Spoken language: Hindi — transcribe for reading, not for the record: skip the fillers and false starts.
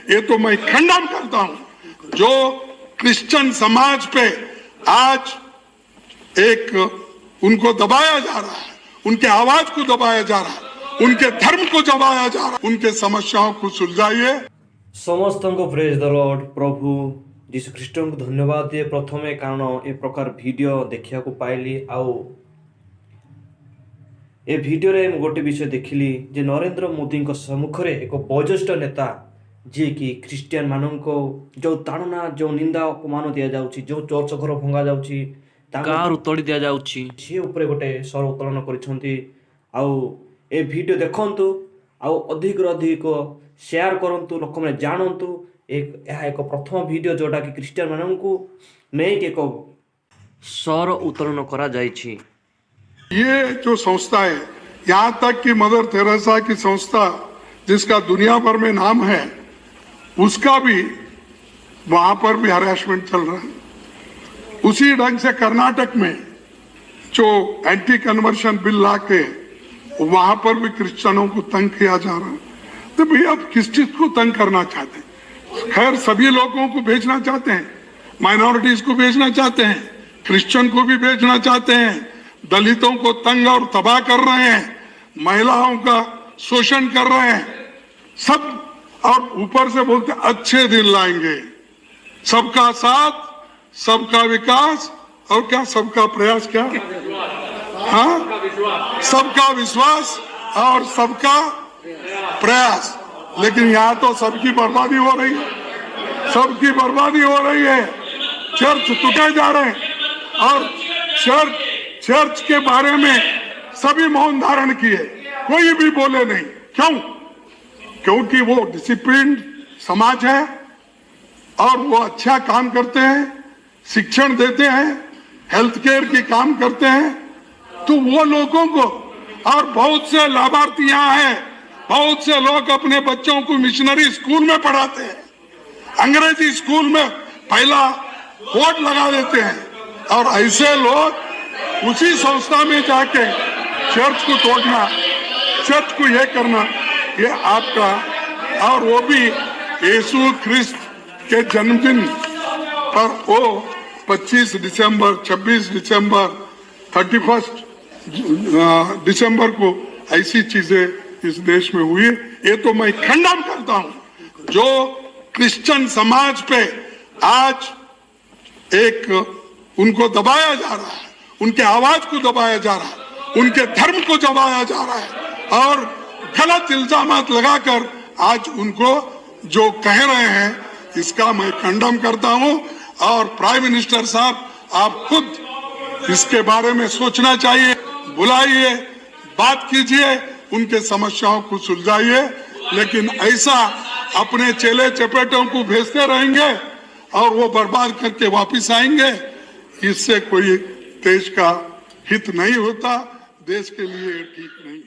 ये तो मैं खंडन करता हूं। जो क्रिश्चियन समाज पे आज एक उनको दबाया जा रहा है, उनके आवाज को दबाया जा रहा है, उनके धर्म को दबाया जा रहा है, उनके समस्याओं को सुलझाइए। समस्त को प्रेज द लॉर्ड। प्रभु जीशु ख्रीष्ट को धन्यवाद दिए प्रथमे, कारण ए प्रकार वीडियो देखा पाइली। आउ ए वीडियो रे गोटे विषय देखिली जे नरेंद्र मोदी सम्मुख में एक वयोज्येष्ठ नेता जी कि ख्रीस्टियान मानक जो ताड़ना, जो निंदा अपमान दि जाउछि, जो चर्च घर भंगा जाउछि, कार उतोड़ी दि जाउछि, सी ऊपर गोटे स्वर उत्तोलन करिसंती। आउ ए वीडियो देखंतु, आउ अधिक अधिक शेयर करंतु, लोक माने जानंतु। एक प्रथम वीडियो जोटा कि ख्रीस्टियान मानकु नै के एक स्वर उत्तोलन करा जाइछि। ये जो संस्था है, यहाँ तक कि मदर तेरेसा की संस्था जिसका दुनिया भर में नाम है, उसका भी वहां पर भी हरासमेंट चल रहा है। उसी ढंग से कर्नाटक में जो एंटी कन्वर्शन बिल लाके वहां पर भी क्रिश्चियनों को तंग किया जा रहा है। तो भैया आप किस चीज को तंग करना चाहते हैं? खैर, सभी लोगों को भेजना चाहते हैं, माइनॉरिटीज को भेजना चाहते हैं, क्रिश्चियन को भी भेजना चाहते हैं, दलितों को तंग और तबाह कर रहे हैं, महिलाओं का शोषण कर रहे हैं सब, और ऊपर से बोलते अच्छे दिन लाएंगे, सबका साथ, सबका विकास, और क्या सबका प्रयास, क्या हाँ, सबका विश्वास और सबका प्रयास। लेकिन यहाँ तो सबकी बर्बादी हो रही है, सबकी बर्बादी हो रही है। चर्च टूटे जा रहे हैं और चर्च के बारे में सभी मौन धारण किए, कोई भी बोले नहीं। क्यों? क्योंकि वो डिसिप्लिन समाज है और वो अच्छा काम करते हैं, शिक्षण देते हैं, हेल्थ केयर की काम करते हैं। तो वो लोगों को, और बहुत से लाभार्थी यहाँ हैं, बहुत से लोग अपने बच्चों को मिशनरी स्कूल में पढ़ाते हैं, अंग्रेजी स्कूल में पहला वोट लगा देते हैं, और ऐसे लोग उसी संस्था में जाके चर्च को तोड़ना, चर्च को ये करना, ये आपका, और वो भी यीशु ख्रिस्त के जन्मदिन पर वो 25 दिसंबर, 26 दिसंबर, 31 दिसंबर को ऐसी चीजें इस देश में हुई। ये तो मैं खंडन करता हूं। जो क्रिश्चियन समाज पे आज एक उनको दबाया जा रहा है, उनके आवाज को दबाया जा रहा है, उनके धर्म को दबाया जा रहा है, और गलत इल्जामात लगाकर आज उनको जो कह रहे हैं, इसका मैं खंडन करता हूं। और प्राइम मिनिस्टर साहब, आप खुद इसके बारे में सोचना चाहिए, बुलाइए, बात कीजिए, उनके समस्याओं को सुलझाइए। लेकिन ऐसा अपने चेले चपेटों को भेजते रहेंगे और वो बर्बाद करके वापिस आएंगे, इससे कोई देश का हित नहीं होता, देश के लिए ठीक नहीं।